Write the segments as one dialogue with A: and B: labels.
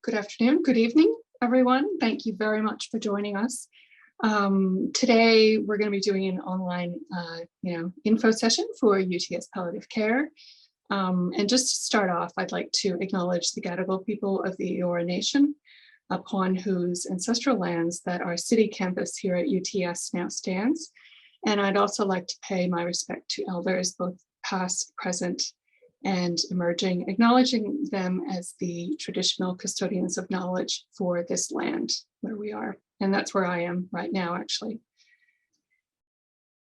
A: Good afternoon, good evening, everyone. Thank you very much for joining us. Today, we're going to be doing an online, info session for UTS Palliative Care. And just to start off, I'd like to acknowledge the Gadigal people of the Eora Nation, upon whose ancestral lands that our city campus here at UTS now stands. And I'd also like to pay my respect to elders, both past, present, and emerging, acknowledging them as the traditional custodians of knowledge for this land where we are. And that's where I am right now, actually.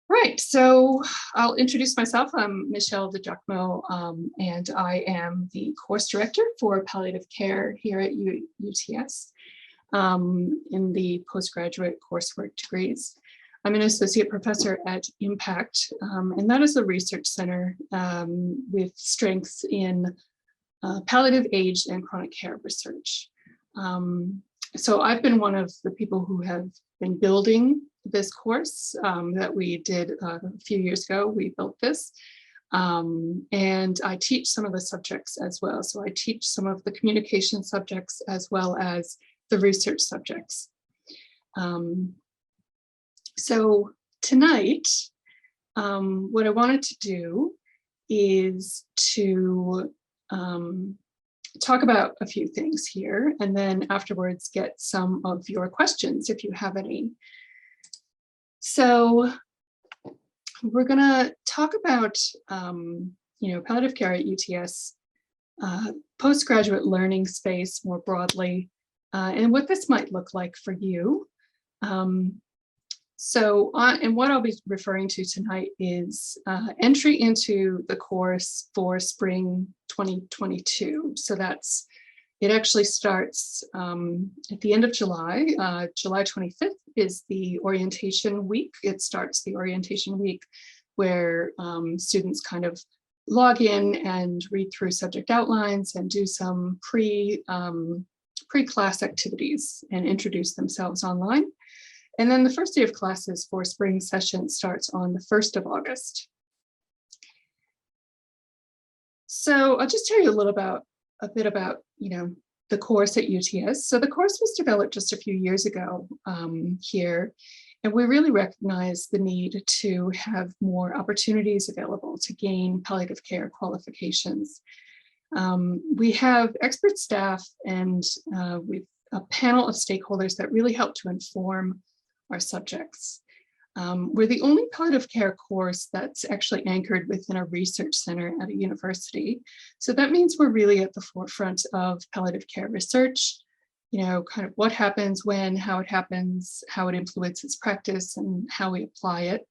A: Right, so I'll introduce myself. I'm Michelle DiGiacomo, and I am the course director for palliative care here at UTS in the postgraduate coursework degrees. I'm an associate professor at Impact, and that is a research center with strengths in palliative, aged, and chronic care research. So I've been one of the people who have been building this course that we did a few years ago. We built this, and I teach some of the subjects as well. So I teach some of the communication subjects as well as the research subjects. So tonight, what I wanted to do is to talk about a few things here, and then afterwards get some of your questions if you have any. So we're going to talk about, palliative care at UTS, postgraduate learning space more broadly, and what this might look like for you. And what I'll be referring to tonight is entry into the course for spring 2022. So it actually starts at the end of July. July 25th is the orientation week. It starts the orientation week where students kind of log in and read through subject outlines and do some pre-class activities and introduce themselves online. And then the first day of classes for spring session starts on the 1st of August. So I'll just tell you a bit about the course at UTS. So the course was developed just a few years ago here, and we really recognize the need to have more opportunities available to gain palliative care qualifications. We have expert staff and we've a panel of stakeholders that really help to inform our subjects. We're the only palliative care course that's actually anchored within a research center at a university. So that means we're really at the forefront of palliative care research, kind of what happens when, how it happens, how it influences practice, and how we apply it.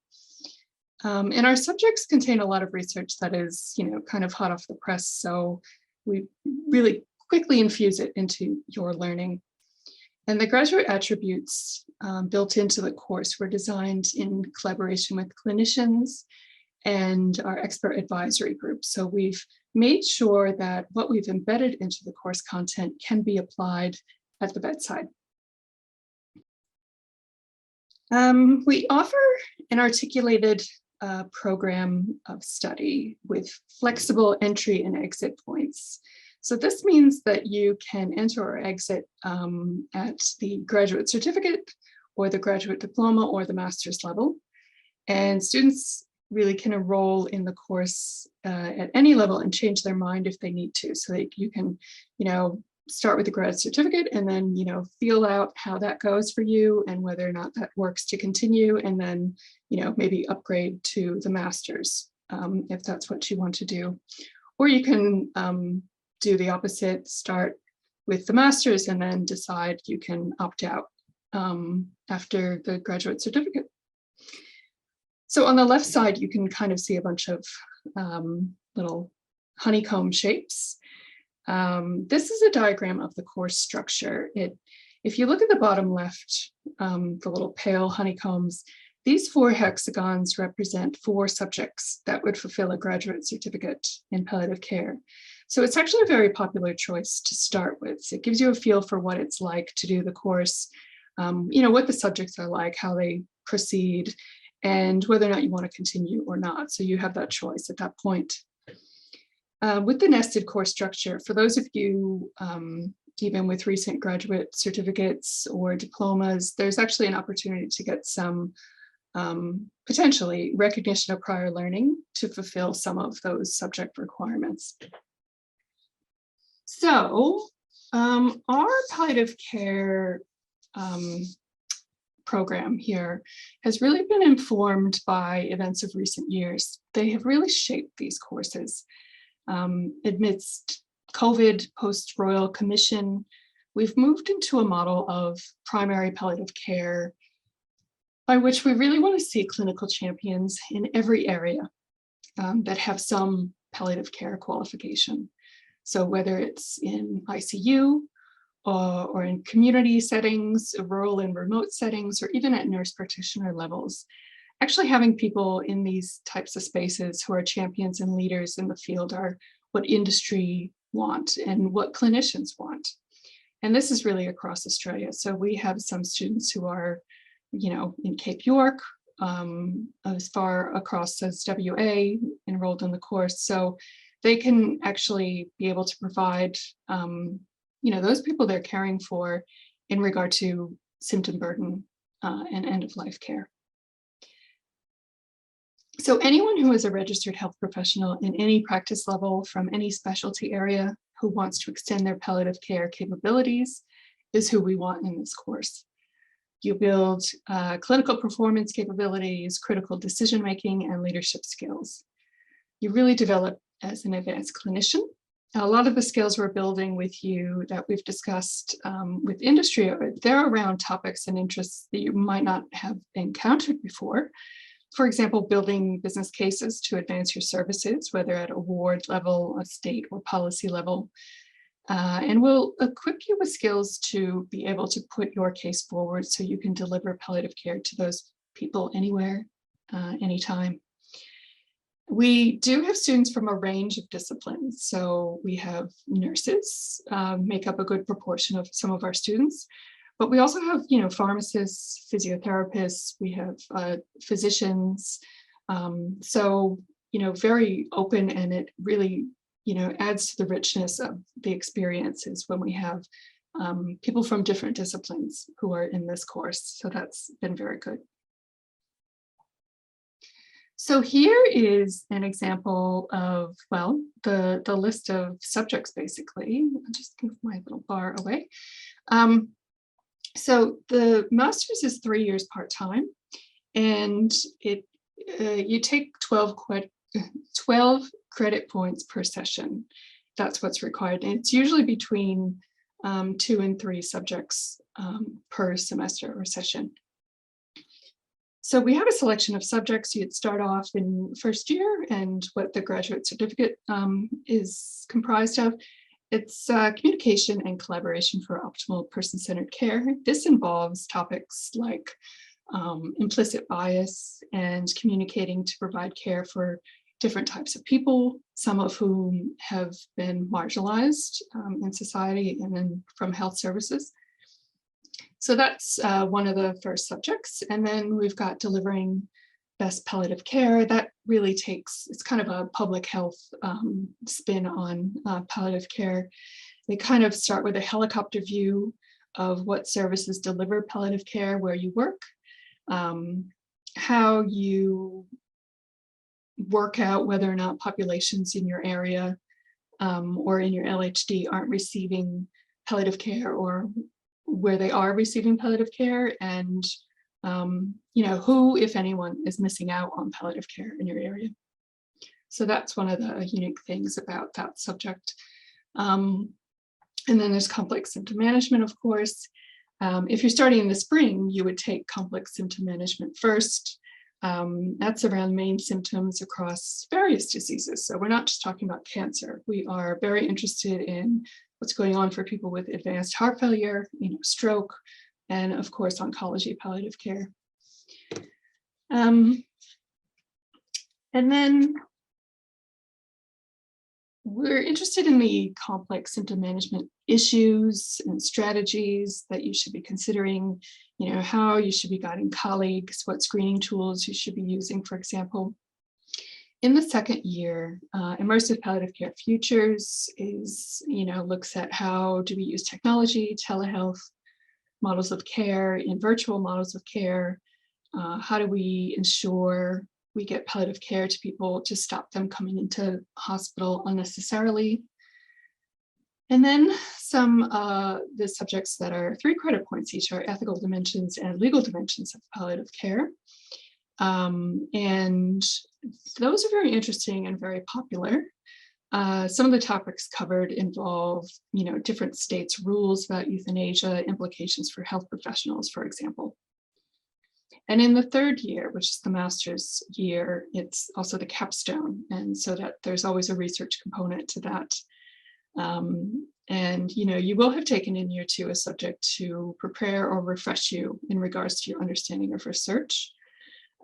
A: And our subjects contain a lot of research that is, kind of hot off the press. So we really quickly infuse it into your learning. And the graduate attributes built into the course were designed in collaboration with clinicians and our expert advisory group. So we've made sure that what we've embedded into the course content can be applied at the bedside. We offer an articulated program of study with flexible entry and exit points. So this means that you can enter or exit at the graduate certificate or the graduate diploma or the master's level. And students really can enroll in the course at any level and change their mind if they need to. So that you can, start with the grad certificate and then, feel out how that goes for you and whether or not that works to continue, and then, maybe upgrade to the master's if that's what you want to do. Or you can do the opposite, start with the master's and then decide you can opt out after the graduate certificate. So on the left side, you can kind of see a bunch of little honeycomb shapes. This is a diagram of the course structure. If you look at the bottom left, the little pale honeycombs, these 4 hexagons represent 4 subjects that would fulfill a graduate certificate in palliative care. So it's actually a very popular choice to start with. It gives you a feel for what it's like to do the course, what the subjects are like, how they proceed, and whether or not you want to continue or not. So you have that choice at that point. With the nested course structure, for those of you even with recent graduate certificates or diplomas, there's actually an opportunity to get some potentially recognition of prior learning to fulfill some of those subject requirements. So our palliative care program here has really been informed by events of recent years. They have really shaped these courses. Amidst COVID, post-Royal Commission, we've moved into a model of primary palliative care by which we really want to see clinical champions in every area that have some palliative care qualification. So whether it's in ICU or in community settings, rural and remote settings, or even at nurse practitioner levels, actually having people in these types of spaces who are champions and leaders in the field are what industry want and what clinicians want. And this is really across Australia. So we have some students who are, in Cape York, as far across as WA, enrolled in the course. So they can actually be able to provide, those people they're caring for in regard to symptom burden and end-of-life care. So anyone who is a registered health professional in any practice level from any specialty area who wants to extend their palliative care capabilities is who we want in this course. You build clinical performance capabilities, critical decision-making, and leadership skills. You really develop as an advanced clinician. A lot of the skills we're building with you that we've discussed with industry, they're around topics and interests that you might not have encountered before. For example, building business cases to advance your services, whether at a ward level, a state or policy level. And we'll equip you with skills to be able to put your case forward so you can deliver palliative care to those people anywhere, anytime. We do have students from a range of disciplines. So we have nurses make up a good proportion of some of our students, but we also have, pharmacists, physiotherapists, we have physicians. So, very open, and it really, adds to the richness of the experiences when we have people from different disciplines who are in this course. So that's been very good. So here is an example of, the list of subjects, basically. I'll just move my little bar away. So the master's is 3 years part-time, and you take 12 credit points per session. That's what's required. And it's usually between 2 and 3 subjects per semester or session. So we have a selection of subjects. You'd start off in first year, and what the graduate certificate is comprised of. It's communication and collaboration for optimal person-centered care. This involves topics like implicit bias and communicating to provide care for different types of people, some of whom have been marginalized in society and then from health services. So that's one of the first subjects. And then we've got delivering best palliative care. That really it's kind of a public health spin on palliative care. They kind of start with a helicopter view of what services deliver palliative care where you work, how you work out whether or not populations in your area or in your LHD aren't receiving palliative care, or where they are receiving palliative care, and who, if anyone, is missing out on palliative care in your area. So that's one of the unique things about that subject. And then there's complex symptom management, of course. If you're starting in the spring, you would take complex symptom management first. That's around main symptoms across various diseases. So we're not just talking about cancer. We are very interested in what's going on for people with advanced heart failure, stroke, and of course, oncology palliative care. And then we're interested in the complex symptom management issues and strategies that you should be considering, how you should be guiding colleagues, what screening tools you should be using, for example. In the second year, Immersive Palliative Care Futures is, looks at how do we use technology, telehealth, models of care, in virtual models of care. How do we ensure we get palliative care to people to stop them coming into hospital unnecessarily? And then some the subjects that are 3 credit points each are ethical dimensions and legal dimensions of palliative care. And those are very interesting and very popular. Some of the topics covered involve, different states' rules about euthanasia, implications for health professionals, for example. And in the third year, which is the master's year, it's also the capstone. And so that there's always a research component to that. And, you will have taken in year 2 a subject to prepare or refresh you in regards to your understanding of research.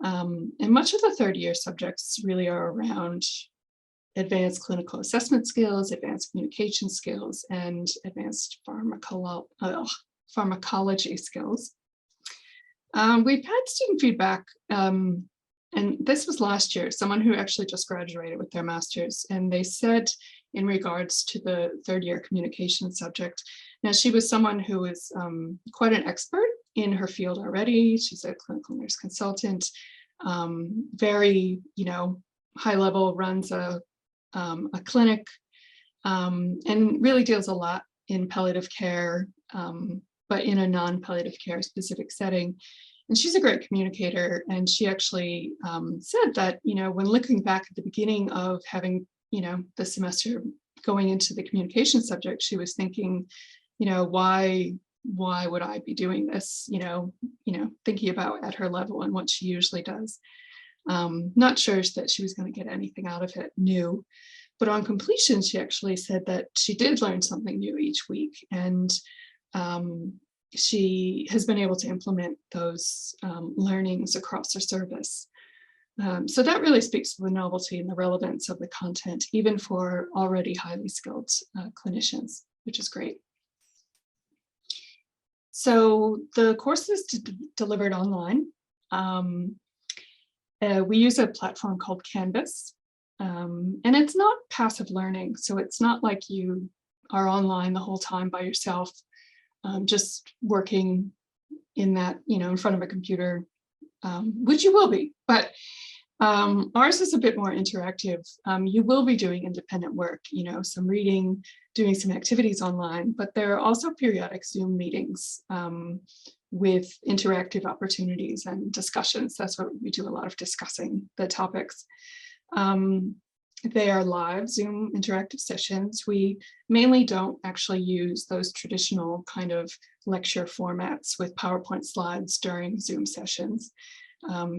A: And much of the third year subjects really are around advanced clinical assessment skills, advanced communication skills, and advanced pharmacology skills. We've had student feedback, and this was last year, someone who actually just graduated with their master's, and they said in regards to the third year communication subject, now she was someone who was quite an expert in her field already. She's a clinical nurse consultant, very, high level, runs a clinic, and really deals a lot in palliative care, but in a non-palliative care specific setting. And she's a great communicator. And she actually said that, when looking back at the beginning of having, the semester going into the communication subject, she was thinking, why would I be doing this? Thinking about at her level and what she usually does. Not sure that she was going to get anything out of it new. But on completion, she actually said that she did learn something new each week. And she has been able to implement those learnings across her service. So that really speaks to the novelty and the relevance of the content, even for already highly skilled clinicians, which is great. So the course is delivered online. We use a platform called Canvas, and it's not passive learning. So it's not like you are online the whole time by yourself, just working in that, in front of a computer, which you will be, but ours is a bit more interactive. You will be doing independent work, some reading, doing some activities online, but there are also periodic Zoom meetings with interactive opportunities and discussions. That's what we do, a lot of discussing the topics. They are live Zoom interactive sessions. We mainly don't actually use those traditional kind of lecture formats with PowerPoint slides during Zoom sessions.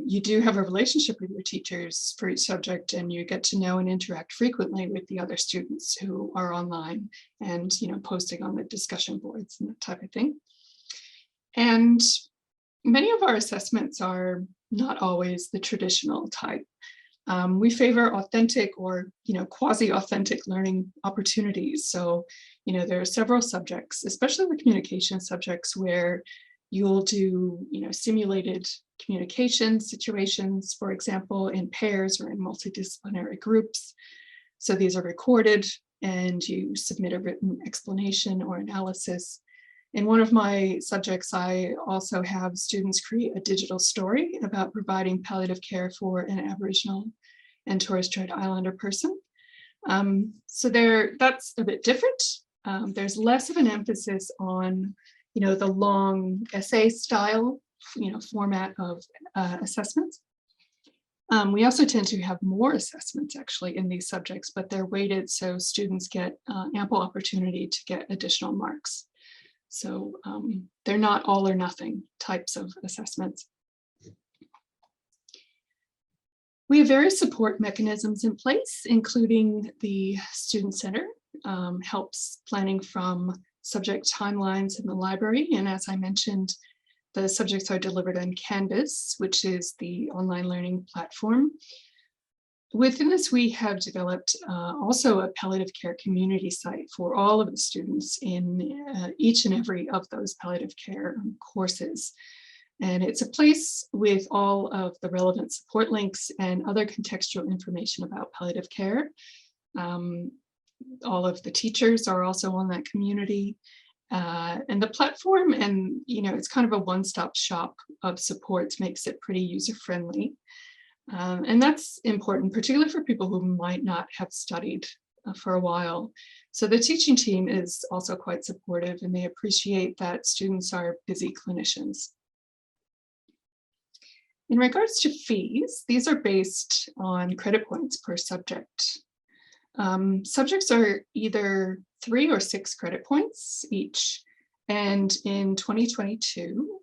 A: You do have a relationship with your teachers for each subject, and you get to know and interact frequently with the other students who are online and, posting on the discussion boards and that type of thing. And many of our assessments are not always the traditional type. We favor authentic or, quasi-authentic learning opportunities. So, there are several subjects, especially the communication subjects, where you'll do, simulated communication situations, for example, in pairs or in multidisciplinary groups. So these are recorded and you submit a written explanation or analysis. In one of my subjects, I also have students create a digital story about providing palliative care for an Aboriginal and Torres Strait Islander person. So that's a bit different. There's less of an emphasis on, the long essay style, format of assessments. We also tend to have more assessments actually in these subjects, but they're weighted so students get ample opportunity to get additional marks. So they're not all or nothing types of assessments. We have various support mechanisms in place, including the Student Center, helps planning from subject timelines in the library. And as I mentioned, the subjects are delivered on Canvas, which is the online learning platform. Within this, we have developed also a palliative care community site for all of the students in each and every of those palliative care courses. And it's a place with all of the relevant support links and other contextual information about palliative care. All of the teachers are also on that community. And the platform, and it's kind of a one-stop shop of supports, makes it pretty user-friendly. And that's important, particularly for people who might not have studied for a while. So the teaching team is also quite supportive, and they appreciate that students are busy clinicians. In regards to fees, these are based on credit points per subject. Subjects are either 3 or 6 credit points each. And in 2022,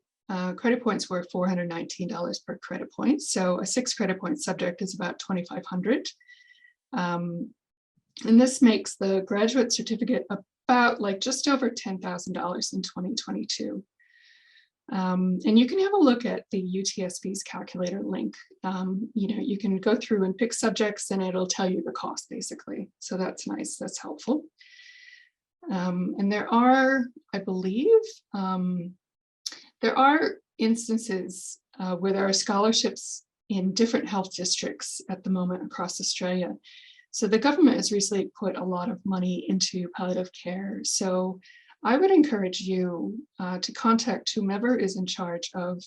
A: credit points were $419 per credit point. So a 6 credit point subject is about $2,500. And this makes the graduate certificate about just over $10,000 in 2022. And you can have a look at the UTS fees calculator link. You can go through and pick subjects and it'll tell you the cost basically. So that's nice, that's helpful. And there are, I believe, there are instances where there are scholarships in different health districts at the moment across Australia. So the government has recently put a lot of money into palliative care. So I would encourage you to contact whomever is in charge of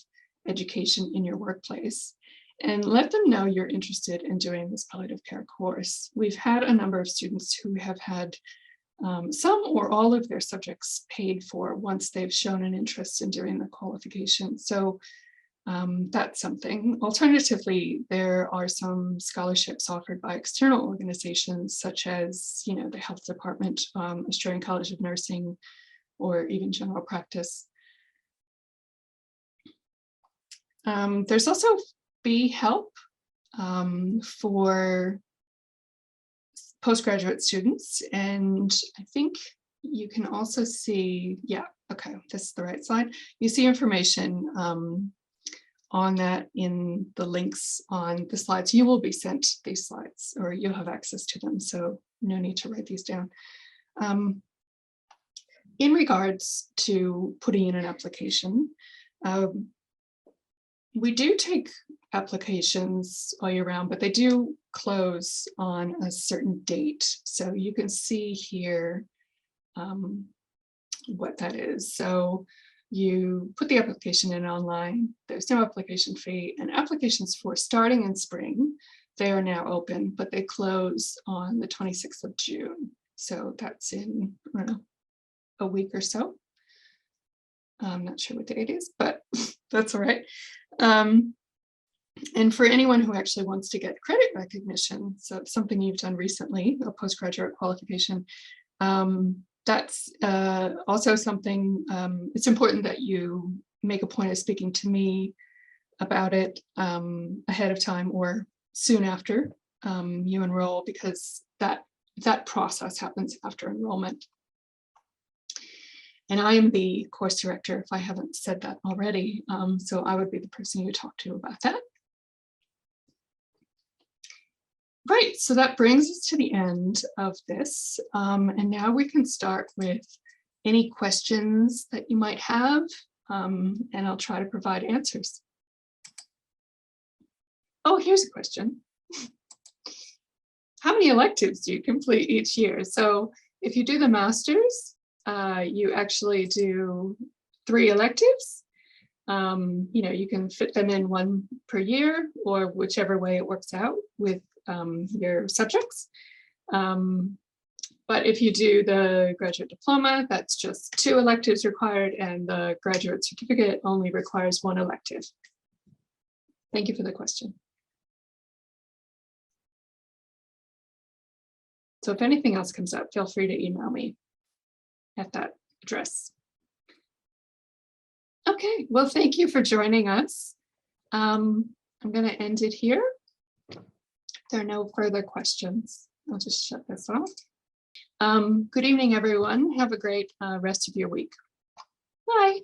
A: education in your workplace and let them know you're interested in doing this palliative care course. We've had a number of students who have had some or all of their subjects paid for once they've shown an interest in doing the qualification. So that's something. Alternatively, there are some scholarships offered by external organizations such as, the Health Department, Australian College of Nursing, or even general practice. There's also fee help for postgraduate students. And I think you can also see, yeah, okay, this is the right slide. You see information on that in the links on the slides. You will be sent these slides or you'll have access to them. So no need to write these down. In regards to putting in an application, we do take applications all year round, but they do close on a certain date. So you can see here what that is. So you put the application in online, there's no application fee, and applications for starting in spring, they are now open, but they close on the 26th of June. So that's in, I don't know, a week or so. I'm not sure what the date is, but that's all right. And for anyone who actually wants to get credit recognition, so something you've done recently, a postgraduate qualification, that's also something, it's important that you make a point of speaking to me about it ahead of time or soon after you enroll, because that process happens after enrollment. And I am the course director, if I haven't said that already, so I would be the person you talk to about that. Right, so that brings us to the end of this. And now we can start with any questions that you might have, and I'll try to provide answers. Oh, here's a question. How many electives do you complete each year? So if you do the master's, you actually do 3 electives. You can fit them in 1 per year or whichever way it works out with your subjects. But if you do the graduate diploma, that's just 2 electives required, and the graduate certificate only requires 1 elective. Thank you for the question. So if anything else comes up, feel free to email me at that address. Okay, well, thank you for joining us. I'm going to end it here. There are no further questions. I'll just shut this off. Good evening, everyone. Have a great rest of your week. Bye.